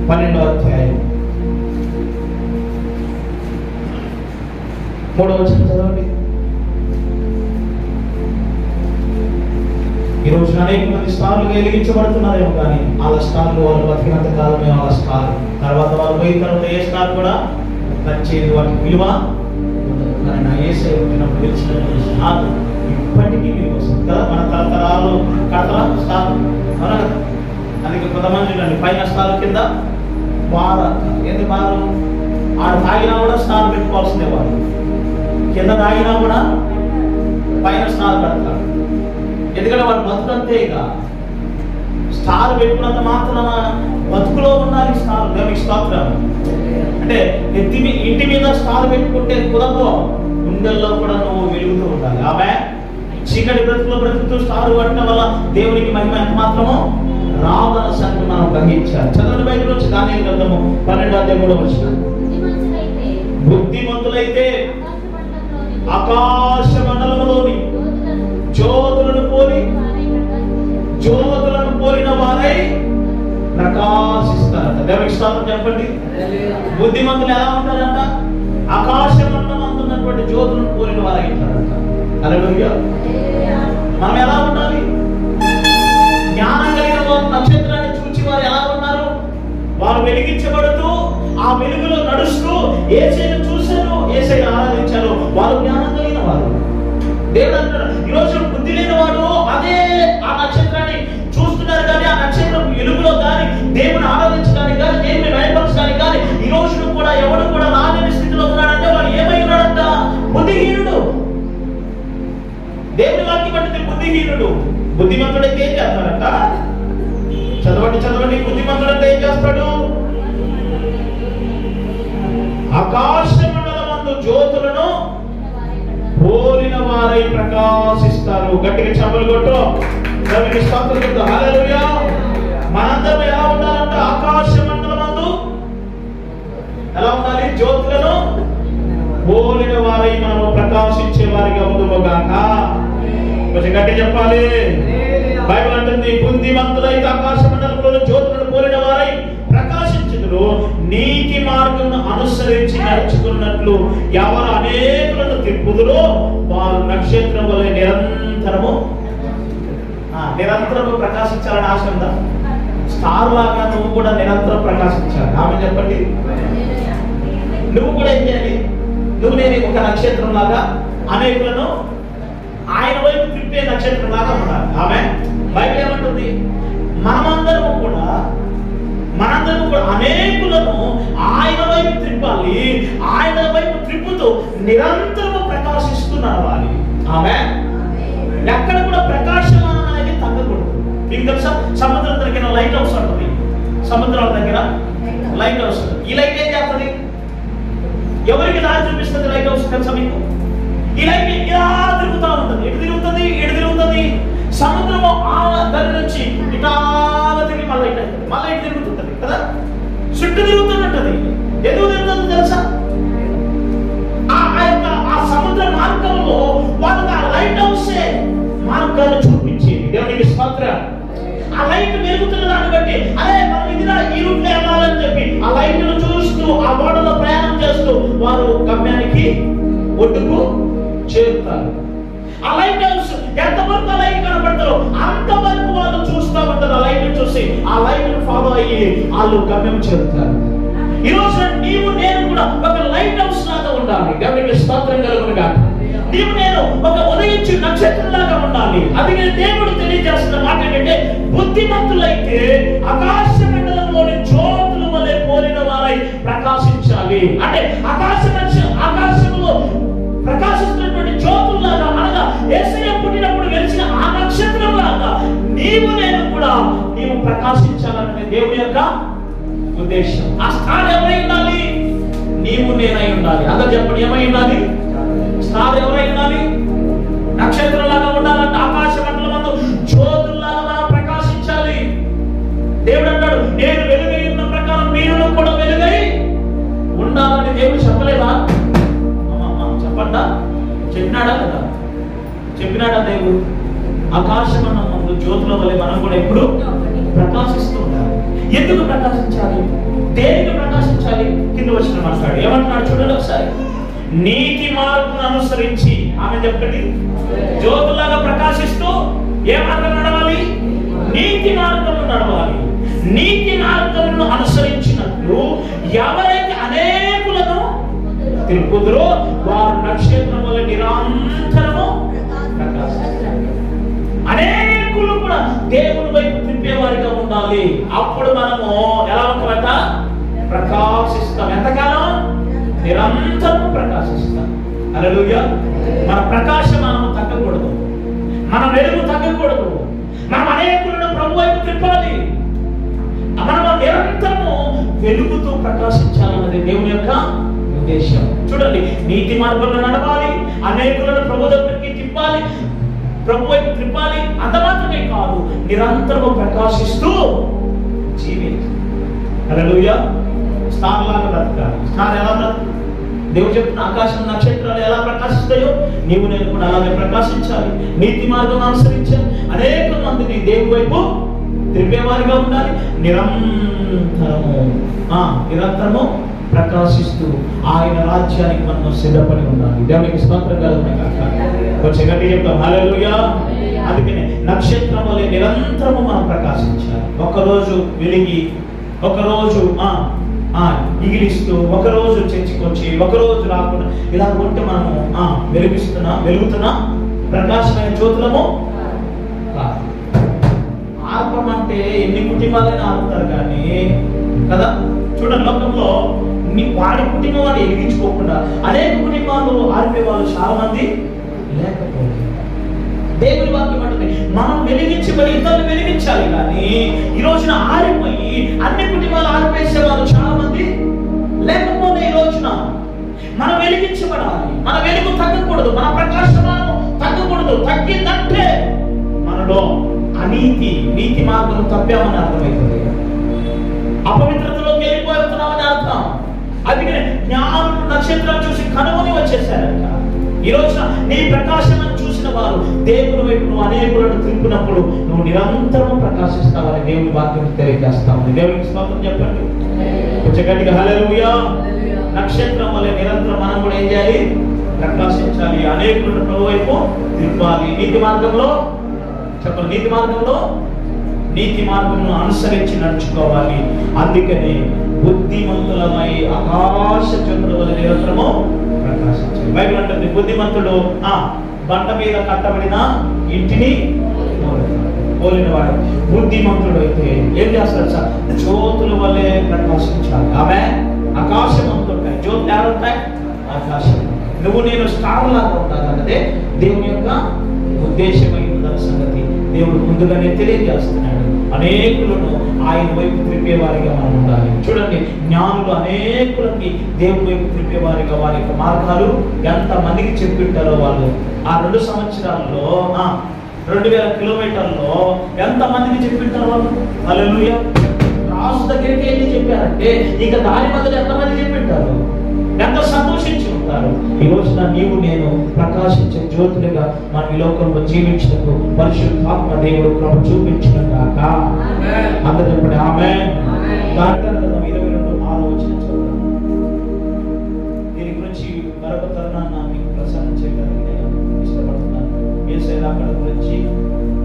Speaker 1: 12వ అధ్యాయం 3వ వచనం చదవండి. ఈ రోజు అనేక మంది స్టార్లు వెలిగించబడుతున్నారేమో, కానీ వాళ్ళ స్టార్లు వాళ్ళు బతికినంత కాలమే వాళ్ళ స్టార్. తర్వాత వాళ్ళు పోయిన తర్వాత ఏ స్టార్ కూడా నచ్చేది, వాటికి విలువ ఏసైనప్పుడు తెలిసిన స్టార్ ఇప్పటికీ విలువ వస్తుంది కదా. మన తరతరాలు కడతరా స్టార్ అవునా కదా? అందుకే కొంతమంది పైన స్టార్ కింద బార్. ఏంటి బారు? ఆడు తాగినా కూడా స్టార్ పెట్టుకోవాల్సిందే, వాళ్ళు కింద తాగినా కూడా పైన స్టార్ పెడతారు. ఎందుకంటే వాళ్ళు బతుకంతే, ఇక స్టార్ పెట్టుకున్నంత మాత్రాన బతుకులో ఉండాలి స్టార్. దేవునికి స్తోత్రం. అంటే ఇంటి మీద స్టార్ పెట్టుకుంటే కుదరదు, గుండెల్లో కూడా నువ్వు వెలుగుతూ ఉండాలి. ఆమె చీకటి బ్రతుకులో బ్రతుకుతూ స్టార్ పట్టడం వల్ల దేవునికి మహిమ ఎంత మాత్రమో రావణ సంగతి మనం గ్రహించాలి. చదవని బైబిల్ నుంచి దానియేలు గ్రంథము 12వ అధ్యాయం 3వ వచనం. బుద్ధిమంతులైతే ఆకాశ మండలంలోని జ్యోతులను పోలిన వారై ప్రకాశిస్తారట. దేవునికి స్తోత్రం చెప్పండి. బుద్ధిమంతులు ఎలా ఉంటారంట? ఆకాశ మండలం ఉన్నటువంటి జ్యోతులను పోలిన వారై ఉంటారంట. హల్లెలూయా. మనం ఎలా ఉండాలి? జ్ఞానం కలిగిన వారు నక్షత్రాన్ని చూచి వారు ఎలా ఉన్నారు? వారు వెలిగించబడుతూ ఆ వెలుగులో నడుస్తూ యేసయ్యను చూశారు, యేసయ్యను ఆరాధించారు. వారు జ్ఞానం కలిగిన వారు. దేవుడు అంటాడు, ఈరోజు బుద్ధి లేని వాడు అదే ఆ నక్షత్రాన్ని చూస్తున్నారు, కానీ ఆ నక్షత్రం వెలుగులో కానీ దేవుని ఆరాధించడానికి కానీ దేవుని బయటపరచడానికి కానీ ఈ రోజు కూడా ఎవడు కూడా రాలేని స్థితిలో ఉన్నాడంటే వాడు ఏమై ఉన్నాడంట? బుద్ధిహీనుడు. దేవుని వాక్యం అంటే బుద్ధిహీనుడు. బుద్ధిమంతుడైతే ఏం చేస్తాడంట? చదవండి. బుద్ధిమంతుడంటే ఏం చేస్తాడు? ఆకాశ మండలమందు జ్యోతులను పోలిన వారై ప్రకాశిస్తారు. గట్టిగా చప్పలు కొట్టు. దేవునికి స్తోత్రం చెప్తాం. హల్లెలూయా. మనందరం ఎలా ఉండాలంటే ఆకాశ మండలమందు ఎలా ఉండాలి? జ్యోతులను పోలిన వారై మనము ప్రకాశించే వారిగా ఉండుము గాక. కొంచెం గట్టి చెప్పాలి. బైబిల్ అంటుంది, బుద్ధిమంతులైతే ఆకాశ మండలంలో జ్యోతులను పోలిన వారై ప్రకాశించుదురు, నీతి మార్గమును అనుసరించి నడుచుకున్నట్లు ఎవరు అనేకులను తిప్పుదురో వారు నక్షత్రం వలె నిరంతరము ప్రకాశించాలని ఆశ ఉందా? స్టార్ లాగా నువ్వు కూడా నిరంతరం ప్రకాశించాలి. ఆమె చెప్పండి. నువ్వు కూడా ఏం చేయాలి? నువ్వు నేను ఒక నక్షత్రం లాగా అనేకులను ఆయన వైపు త్రిప్పే నక్షత్రం లాగా ఉండాలి. ఆమె బైబిల్ ఏమంటుంది? మనందరము కూడా అనేకులను ఆయన వైపు త్రిప్పాలి. ఆయన వైపు త్రిప్పుతూ నిరంతరము ప్రకాశిస్తూ నడవాలి. ఆమె ఎక్కడ కూడా ప్రకాశమానం అనేది తగ్గకూడదు. మీకు తెలుసా, సముద్రం దగ్గర లైట్ హౌస్ ఉంటుంది. సముద్రాల దగ్గర లైట్ హౌస్. ఈ లైట్ ఏం చేస్తుంది? ఎవరికి దారి చూపిస్తుంది లైట్ హౌస్ తెలుసా మీకు? ఈ లైట్ ఇలా తిరుగుతూ ఉంటుంది. ఎటు తిరుగుతుంది? సముద్రము ఆ దాని నుంచి ఇటా తిరిగి మళ్ళీ ఇటు తిరుగుతుంటది కదా, చుట్టూ తిరుగుతున్నది. ఎందుకు తిరుగుతుంది తెలుసా? ఆ సముద్ర మార్గంలో వాళ్ళకి ఆ లైట్ హౌస్ మార్గాన్ని చూపించేది. దేవునికి స్తోత్రం. ఆ లైట్ వెలుగుతున్న దాన్ని బట్టి అరే మనం ఇదిలా ఈ రూట్లో వెళ్ళాలని చెప్పి ఆ లైట్ ను చూస్తూ ఆ ఓడలో ప్రయాణం చేస్తూ వారు గమ్యానికి ఒడ్డుకు చేరుతారు. ఆ లైట్ హౌస్ ఎంతవరకు ఆ లైట్ కనబడతారో అంతవరకు వాళ్ళు చూస్తూ ఉంటారు. ఆ లైట్ చూసి ఆ లైట్ ఫాలో అయ్యి వాళ్ళు గమ్యం చేరుతారు. ఈ రోజు నీవు నేను కూడా ఒక లైట్ హౌస్ లాగా ఉండాలి. దేవునికి స్తోత్రం కలుగునుగా. నీవు నేను ఒక ఉదయించు నక్షత్రం లాగా ఉండాలి. అందుకే దేవుడు తెలియజేస్తున్న మాట ఏంటంటే, బుద్ధిమంతులైతే ఆకాశ మండలంలోని జ్యోతుల వలె పోలిన వారై ప్రకాశించాలి. అంటే ఆకాశంలో ప్రకాశిస్తున్నటువంటి జ్యోతుల్లాగా, అనగా యేసయ్య పుట్టినప్పుడు వెలిసిన ఆ నక్షత్రం లాగా నీవు నేను కూడా ప్రకాశించాలనే దేవుని యొక్క ఉద్దేశం. ఆ స్టార్ ఎవరై ఉండాలి? నీవు నేనై ఉండాలి. అందరూ చెప్పండి, ఏమై ఉండాలి? స్టార్ ఎవరై ఉండాలి? నక్షత్రంలాగా ఉండాలంటే ఆకాశ మండలమందు జ్యోతుల్లాగా మనం ప్రకాశించాలి. దేవుడు అంటాడు, నేను వెలుగై ఉన్న ప్రకారం మీరు కూడా వెలుగై ఉండాలని దేవుడు చెప్పలేదా? చెప్పండా? చెప్పినాడా కదా? చెప్పినాడా దేవుడు? ఆకాశమందు జ్యోతుల వల్ల మనం కూడా ఎప్పుడు ప్రకాశిస్తూ ఉండాలి. ఎందుకు ప్రకాశించాలి? దేనికి ప్రకాశించాలి? కింద వచ్చిన మాట్లాడు ఏమంటున్నాడు చూడండి ఒకసారి. నీతి మార్గం అనుసరించి, ఆమె చెప్పండి, జ్యోతులాగా ప్రకాశిస్తూ ఏ మార్గం నడవాలి? నీతి మార్గంలో నడవాలి. నీతి మార్గంలో అనుసరించినట్లు ఎవరైతే అనేకులను తిరుగుదురో వారు నక్షత్రం వల్ల నిరంతరము ప్రకాశిస్తారు. అనేకులు కూడా దేవుని వైపు తిప్పేవారిగా ఉండాలి. అప్పుడు మనము ఎలా ఉంటామట? ప్రకాశిస్తాం. ఎంతకాలం? నిరంతరం ప్రకాశిస్తాం. హల్లెలూయా. మన ప్రకాశమానము తగ్గకూడదు, మన వెలుగు తగ్గకూడదు. మనం అనేకులను ప్రభు వైపు తిప్పాలి. మనం నిరంతరము వెలుగుతూ ప్రకాశించాలన్నది దేవుని యొక్క ఉద్దేశం. చూడండి, నీతి మార్గంలో నడవాలి, అనేకులను ప్రభు దగ్గరికి తిప్పాలి, ప్రభు వైపు తిప్పాలి. అంత మాత్రమే కాదు, నిరంతరము ప్రకాశిస్తూ జీవించాలి. హల్లెలూయా. స్టార్ లాగా బ్రతకాలి. స్టార్ ఎలా బ్రతకాలి? దేవుడు చెప్తున్న ఆకాశం నక్షత్రాలు ఎలా ప్రకాశిస్తాయో నీవు నేను కూడా అలాగే ప్రకాశించాలి. నీతి మార్గం అనుసరించాలి. అనేక మందిని దేవుడి వైపు తిరిగేవారిగా ఉండాలి. నిరంతరము ప్రకాశిస్తూ ఆయన రాజ్యానికి మనం సిద్ధపడి ఉండాలి. దేవునికి స్తోత్రం కలుగును. కొంచెం గట్టిగా చెప్తాం హల్లెలూయా. అందుకనే నక్షత్రం వలె నిరంతరము మనం ప్రకాశించాలి. ఒకరోజు వెలిగి, ఒకరోజు ఇగిలిస్తూ, ఒకరోజు చర్చికొచ్చి, ఒకరోజు రాకుండా ఇలా ఉంటే మనము వెలుగుతున్నా ప్రకాశమైన జ్యోతులము కాదు. ఆర్పం అంటే ఎన్ని కుటుంబాలైనా ఆపుతారు కానీ కదా. చూడండి, లోకంలో వాడి కుటుంబం వాడు వెలిగించుకోకుండా అనేక కుటుంబాలు ఆర్పే వాళ్ళు చాలా మంది లేకపోతే. దేవుని వాక్యం అంటే మనం వెలిగించి మరి ఇతరులు వెలిగించాలి. కానీ ఈ రోజున ఆరిపోయి అన్ని కుటుంబాలు ఆరిపేసే వాళ్ళు చాలా మంది లేకపోతే ఈ రోజున మనం వెలిగించబడాలి. మన వెలుగు తగ్గకూడదు, మన ప్రకాశమానం తగ్గకూడదు. తగ్గిందంటే మనలో నీతి మార్గం తప్పామని అర్థమవుతుంది. అపవిత్రతలోకి వెళ్ళిపోతున్నామని అర్థం. అందుకనే జ్ఞానులు నక్షత్రం చూసి కనుగొని వచ్చేసారంట. ఈ రోజున నీ ప్రకాశం చూసిన వారు దేవుని వైపు నువ్వు అనేకులను తిరుగునప్పుడు నువ్వు నిరంతరం ప్రకాశిస్తావని దేవుని వాక్యం తెలియజేస్తావు. దేవునికి స్తోత్రం చెప్పండి కొంచెం గట్టిగా హల్లెలూయా. నక్షత్రం వల్ల నిరంతరం మనం కూడా ఏం చేయాలి? ప్రకాశించాలి. అనేకులను ప్రభు వైపు తిప్పాలి. నీతి మార్గంలో చెప్పండి, నీతి మార్గంలో అనుసరించి నడుచుకోవాలి. అందుకని బుద్ధిమంతులమై ఆకాశ చంద్రుల వల్ల నిరంతరము ప్రకాశించాలి. బైబిల్ అంటుంది, బుద్ధిమంతుడు బండ మీద కట్టబడిన ఇంటిని పోలిన వాడు. బుద్ధిమంతుడు అయితే ఏం చేస్తాడు సార్? జ్యోతుల వల్లే ప్రకాశించాలి. ఆమె ఆకాశం అందుంటాయి. జ్యోతులు ఎవరుంటాయి? ఆకాశం. నువ్వు నేను స్టార్ లాగా ఉండాలన్నదే దేవుని యొక్క ఉద్దేశమైన సంగతి దేవుడు ముందుగానే తెలియజేస్తున్నాడు. అనేకులను ఆయన వైపు త్రిప్పేవారిగా మనం ఉండాలి. చూడండి, జ్ఞానులు అనేకులకి దేవుని వైపు త్రిప్పేవారిగా వారి యొక్క మార్గాలు ఎంత మందికి చెప్పింటారో వాళ్ళు ఆ 2 సంవత్సరాల్లో 2000 కిలోమీటర్లో ఎంత మందికి చెప్పింటారు వాళ్ళు. హల్లెలూయా. రాజు దగ్గరికి వెళ్ళి చెప్పారంటే ఇక దారి మధ్యలో ఎంతమంది చెప్పింటారు, ఎంత సంతోషించి ఉంటారు. ఈ రోజున నీవు నేను ప్రకాశించే జ్యోతులుగా మనం ఈ లోకంలో జీవించటకు పరిశుద్ధాత్మ దేవుడు కృప చూపించిన గాక. అందరూ చెప్పండి ఆమేన్. దాంట్లో 22:6 చూద్దాం. దీని గురించి మరొక తరుణాన్ని మీకు ప్రసన్నం చేయడానికి నేను ఇష్టపడుతున్నాను. యేసయ్య అక్కడ గురించి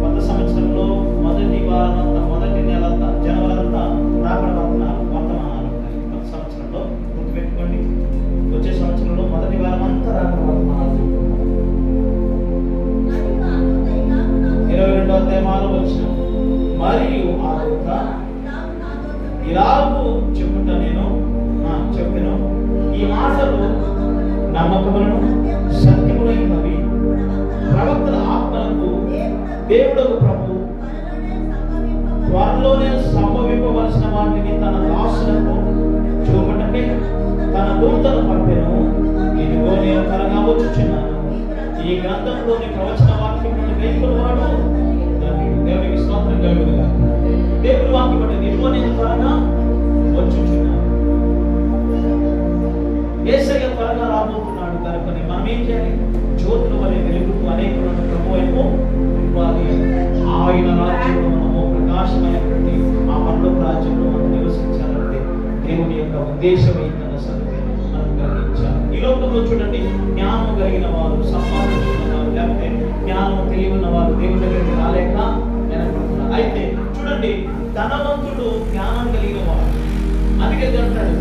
Speaker 1: కొత్త సంవత్సరంలో మొదటి వారమంతా, మొదటి నెలంతా, జనవరి అంతా రాకడ వర్తమానాలు ఉంటాయి. కొత్త సంవత్సరంలో గుర్తుపెట్టుకోండి, వచ్చే సంవత్సరంలో మొదటి వారం అంతా రాకడ వర్తమానాలు. 22వ అధ్యాయం వచ్చిన మరియు ఆ దూత ఇలాగూ చెప్పుట నేను చెప్పాను, ఈ మాటలు నమ్మకములను సత్యములైనవి, ప్రవక్తల ఆత్మలకు దేవుడు ప్రభు త్వరలోనే సంభవింపవలసిన వాటిని తన దాసులకు చూపటకే తన దూతను పంపెను. ఇదిగో నేను త్వరగా వచ్చుచున్నాను. ఈ గ్రంథంలోని ప్రవచన వాక్యములను గైకొనువాడు దేవునికి స్తోత్రం కలుగునుగా. దేవుని వాక్యం అంటే ఇదిగో నేను త్వరగా వచ్చుచున్నాను. యేసయ్య త్వరగా రాబోతున్నాడు కనుక మనం ఏం చేయాలి? జ్యోతుల వలె వెలుగుతూ అనేకులను ప్రభు వైపు ఇవ్వాలి. ఆయన రాజ్యంలో మనము ప్రకాశమైనటువంటి ఆ పరలోక రాజ్యంలో మనం నివసించాలంటే దేవుని యొక్క ఉద్దేశం ఏంటన్న సంగతి మనం గ్రహించాలి. ఈ లోకంలో చూడండి, జ్ఞానం కలిగిన వారు, సంపాదించుకున్న వారు, లేకపోతే జ్ఞానం తెలివి ఉన్న వారు దేవుని దగ్గరికి రాలేక వెనకబడుతున్నారు. అయితే చూడండి, ధనవంతుడు జ్ఞానం కలిగిన వాడు. అందుకే అంటాడు,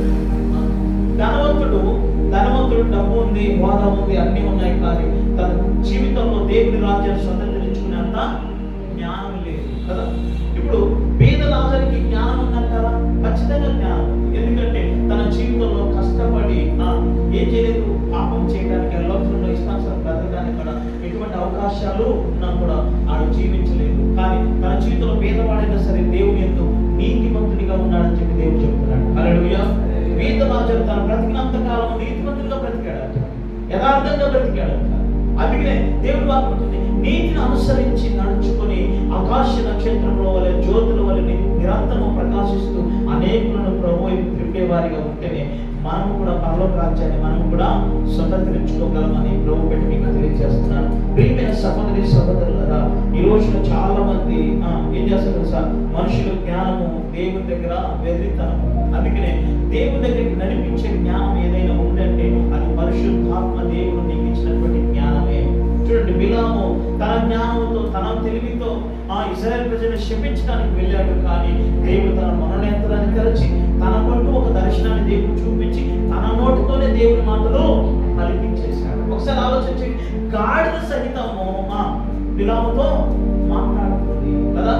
Speaker 1: ధనవంతుడు డబ్బు ఉంది, హోదా ఉంది, అన్ని ఉన్నాయి, కానీ తన జీవితంలో దేవుని రాజ్యాన్ని స్వతంత్రించుకునేంత జ్ఞానం లేదు కదా. ఇప్పుడు పేద లాజరుకి జ్ఞానం ఉందంటారా? ఖచ్చితంగా జ్ఞానం. ఎందుకంటే తన జీవితంలో కష్టపడి ఏం చేయలేదు, పాపం చేయడానికి, లోకంలో ఇష్టానుసారం బ్రతకడానికి కూడా ఎటువంటి అవకాశాలు ఉన్నా కూడా ఆడు జీవించలేదు. కానీ తన జీవితంలో పేదవాడైనా సరే దేవుని ఎందు నీతిమంతుడిగా ఉన్నాడని చెప్పి దేవుడు చెప్తున్నాడు. హల్లెలూయా. పేద లాజరు తన బ్రతికినంత కాలం నీతిమంతుడిగా బ్రతికాడంట, యథార్థంగా బ్రతికాడంట. అందుకనే దేవుడు వాక్యం నీతిని అనుసరించి నడుచుకొని ఆకాశ నక్షత్రంలో వలె జ్యోతుల వలె నిరంతరం ప్రకాశిస్తూ అనేకులను ప్రభు త్రిప్పేవారిగా ఉంటేనే మనము కూడా పరలోక రాజ్యాన్ని మనం కూడా స్వతంత్రించుకోగలమని ప్రభు పెట్టి మీకు తెలియజేస్తున్నాను. ప్రియమైన సహోదరి సహోదరులారా, ఈ రోజున చాలా మంది ఏం చేస్తారు సార్? మనుషుల జ్ఞానము దేవుని దగ్గర వెర్రితనము. అందుకనే దేవుని దగ్గరికి నడిపించే జ్ఞానం ఏదైనా ఉందంటే అది పరిశుద్ధాత్మ దేవుడు నీకు ఇచ్చినటువంటి జ్ఞానమే. చూడండి, బిలాము తన జ్ఞానంతో, తన తెలివితో ఇశ్రాయేలు ప్రజలను శపించడానికి వెళ్ళాడు. కానీ దేవుడు తన మనోనేత్రాన్ని తెరచి తనకంటూ ఒక దర్శనాన్ని దేవుడు చూపించి తన నోటితోనే దేవుడి మాటలు పలికించేశాడు. ఒకసారి ఆలోచించి, గాడిద సహితము బిలాముతో మాట్లాడుతుంది కదా.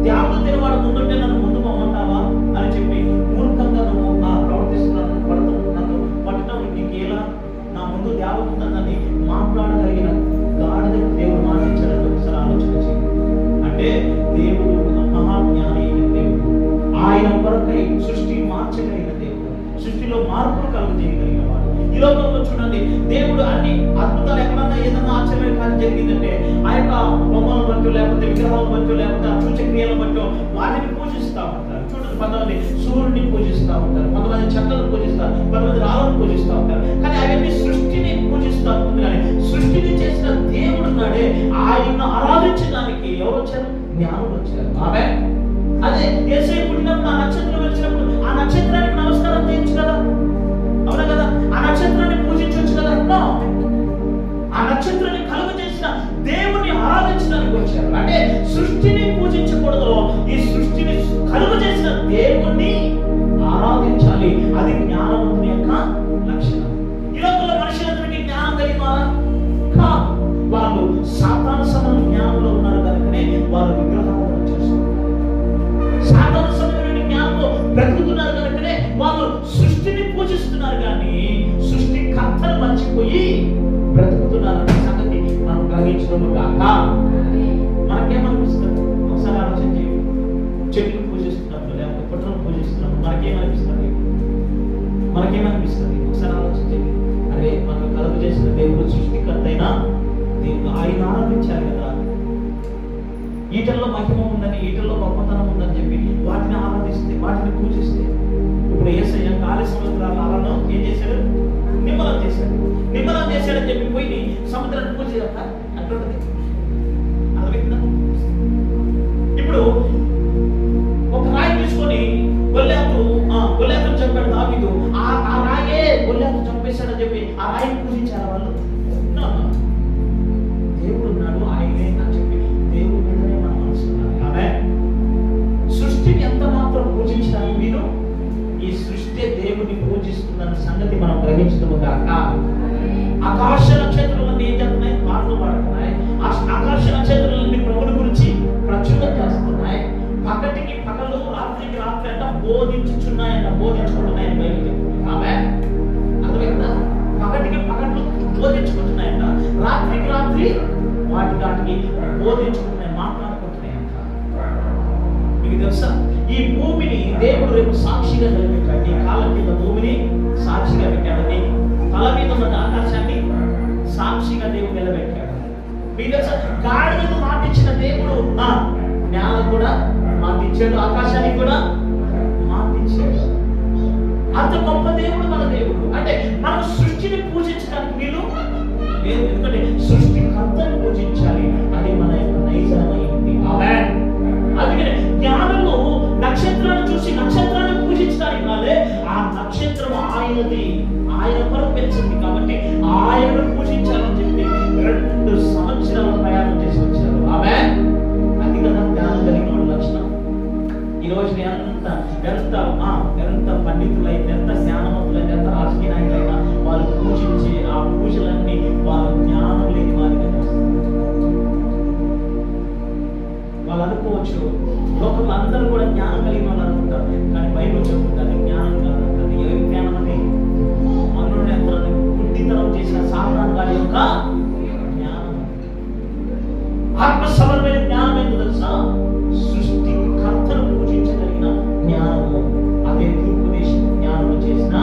Speaker 1: త్యాగం తినవాడు ముందుంటే నన్ను ముందు పొమ్మంటావా అని చెప్పి మూర్ఖంగా నువ్వు ప్రవర్తిస్తున్నాను, నన్ను పట్టడం నీకేలా, నా ముందు త్యాగం ఉందని మాట్లాడగలిగిన గాడిదకు దేవుడు మాటించాలని ఒకసారి ఆలోచన చేయండి. అంటే దేవుడు మహాజ్ఞాని అయిన దేవుడు, ఆయన కొరకై సృష్టి మార్చగలిగిన దేవుడు, సృష్టిలో మార్పులు కలుగజేయగలిగిన వాడు. ఈ లోకంలో చూడండి, దేవుడు అన్ని అద్భుతాలు ఎక్కడన్నా ఏదన్నా ఆశ్చర్య కార్యం జరిగిందంటే ఆ యొక్క బొమ్మలను బట్టో, లేకపోతే విగ్రహాలను బట్టో, లేకపోతే ఆ సూచక్రియలను బట్టో వాటిని పూజిస్తూ ఉంటారు. చూడండి, కొంతమంది సూర్యుడిని పూజిస్తూ ఉంటారు, కొంతమంది చెట్లను పూజిస్తారు, కొంతమంది రాళ్ళను పూజిస్తూ ఉంటారు. కానీ అవన్నీ సృష్టిని పూజిస్తూ ఉంటుంది. కానీ సృష్టిని చేసిన దేవుడు నాడే ఆయన ఆరాధించడానికి ఎవరు వచ్చారు? జ్ఞానులు వచ్చారు. ఆమె అదే యేసయ్య పుట్టినప్పుడు ఆ నక్షత్రం వచ్చినప్పుడు ఆ నక్షత్రానికి నమస్కారం చేయొచ్చు కదా, అవునా కదా? ఆ నక్షత్రాన్ని పూజించవచ్చు కదా. ఆ నక్షత్రాన్ని కలుగ చేసిన దేవుని ఆరాధించడానికి వచ్చారు. అంటే సృష్టిని పూజించకూడదు, ఈ సృష్టిని కలుగ చేసిన దేవుణ్ణి ఆరాధించాలి. అది జ్ఞానవంతుని యొక్క లక్షణం. ఈ లోకంలో మనుషులందరికీ జ్ఞానం కలిగిన వాళ్ళు సాతాను సమానం వారు విగ్రహాలను చేస్తున్నారు. సాధారణ సమయంలో జ్ఞానంలో బ్రతుకుతున్నారు కనుకనే వారు సృష్టిని పూజిస్తున్నారు, కానీ సృష్టికర్తను మర్చిపోయి బ్రతుకుతున్నారనే సంగతి మనం గ్రహించడం కాక మనకేమనిపిస్తుంది? ఒకసారి ఆలోచన చేయండి. చెట్లు పూజిస్తున్నప్పుడు లేకపోతే పుట్టలను పూజిస్తున్నప్పుడు మనకేమనిపిస్తుంది? ఒకసారి ఆలోచన చేయండి. అరే, మనం కలుగు చేసిన దేవుడు సృష్టికర్త అయినా దేవుడు ఆయన ఆరాధించాలి కదా. ఈటల్లో మహిమ ఉందని, ఈటల్లో గొప్పతనం ఉందని చెప్పి వాటిని ఆరాధిస్తే, వాటిని పూజిస్తే, ఇప్పుడు యేసయ్య గాలి సముద్రాలను ఏం చేశాడు? నిమ్మలం చేశాడని చెప్పి పోయి సముద్రాన్ని పూజ చేయాలి అట్లుంటది. అర్థమైందా? ఇప్పుడు ఒక రాయి తీసుకొని గొల్యాతును చంపాడు దావీదు. ఆ రాయే గొల్యాతును చంపేశాడని చెప్పి ఆ రాయిని పూజించారు వాళ్ళు. దేవుడు ఉన్నాడు, ఆయనే అని చెప్పి దేవుడు మీదనే మన మనసు ఉన్నారు. ఆమె సృష్టిని ఎంత మాత్రం పూజించడానికి మీరు ఈ సృష్టి దేవుని పూజిస్తున్న సంగతి మనం గ్రహించడం కాక ఆకాశ నక్షత్రాలన్నీ ఏం చేస్తున్నాయి? పాటలు పాడుతున్నాయి. ఆకాశ నక్షత్రాలన్నీ ప్రభుని గురించి ప్రచురం చేస్తున్నాయి. పగటికి పగలు, రాత్రికి రాత్రి అంట బోధించుకుంటున్నాయని బయలు చెప్తుంది. ఆమె అర్థమైందా? పగటికి పగట్లు బోధించుకుంటున్నాయంట, రాత్రికి రాత్రి వాటికి బోధించుకుంటున్నాయి, మాట్లాడుకుంటున్నాయంట. మీకు తెలుసా, ఈ భూమిని దేవుడు రేపు సాక్షిగా నిలబెట్టాడు. ఈ కాలం కింద భూమిని సాక్షిగా పెట్టాడని, తల మీద ఉన్న ఆకాశాన్ని సాక్షిగా దేవుడు నిలబెట్టాడు. మీకు తెలుసా, గాడిదకు మాటిచ్చిన దేవుడు నేల కూడా మాటిచ్చాడు, ఆకాశానికి కూడా మాటిచ్చాడు. అంత గొప్ప దేవుడు మన దేవుడు. అంటే మనం సృష్టిని పూజించడానికి వీలు లేదు, ఎందుకంటే సృష్టికర్తను పూజించాలి. అది మన యొక్క నైజమైంది. ఆమేన్. అందుకనే జ్ఞానులు నక్షత్రాన్ని చూసి నక్షత్రాన్ని పూజించడానికి కాలే, ఆ నక్షత్రం ఆయనది, ఆయన కొరకు పెంచింది కాబట్టి ఆయనను పూజించాలని చెప్పి 2 సంవత్సరాల ప్రయాణం చేసి వచ్చారు. ఆమేన్. అది కదా జ్ఞానం కలిగిన వాళ్ళ లక్షణం. ఈ రోజు ఎంత పండితులైతే, ఎంత జ్ఞానవంతులైతే, ఎంత రాజకీయ నాయకులైనా వాళ్ళు పూజించే ఆ పూజలన్నీ వాళ్ళు జ్ఞానం లేని వారిగా చేస్తారు. వాళ్ళు అనుకోవచ్చు, లోకంలో అందరూ కూడా జ్ఞానం కలిగిన వాళ్ళు అనుకుంటారు, కానీ బైబిల్ చెప్తుంటారు జ్ఞానం కాదంటారు. ఏ జ్ఞానం అది? మనుని యంత్రాన్ని గుడ్డితనం చేసిన సాతాను గారి యొక్క జ్ఞానం. ఆత్మసమరమైన జ్ఞానం ఏంటో తెలుసా? సృష్టికర్తను పూజించగలిగిన జ్ఞానము. అదే తూర్పుదేశం జ్ఞానం చేసిన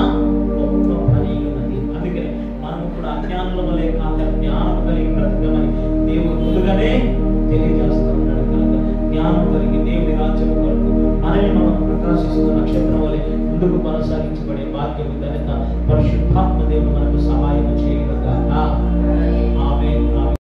Speaker 1: గొప్ప పని ఉన్నది. అందుకని మనం కూడా అజ్ఞానుల వలె కాక జ్ఞానం కలిగి బ్రతకమని దేవుడు ముందుగానే తెలియజేస్తూ ఉన్నాడు. కనుక జ్ఞానం కలిగి దేవుని రాజ్యం కొరకు మనల్ని మనం ప్రకాశిస్తూ నక్షత్రం వలె ముందుకు కొనసాగించబడే భాగ్యం ఘనత పరిశుద్ధాత్మ దేవుడు మనకు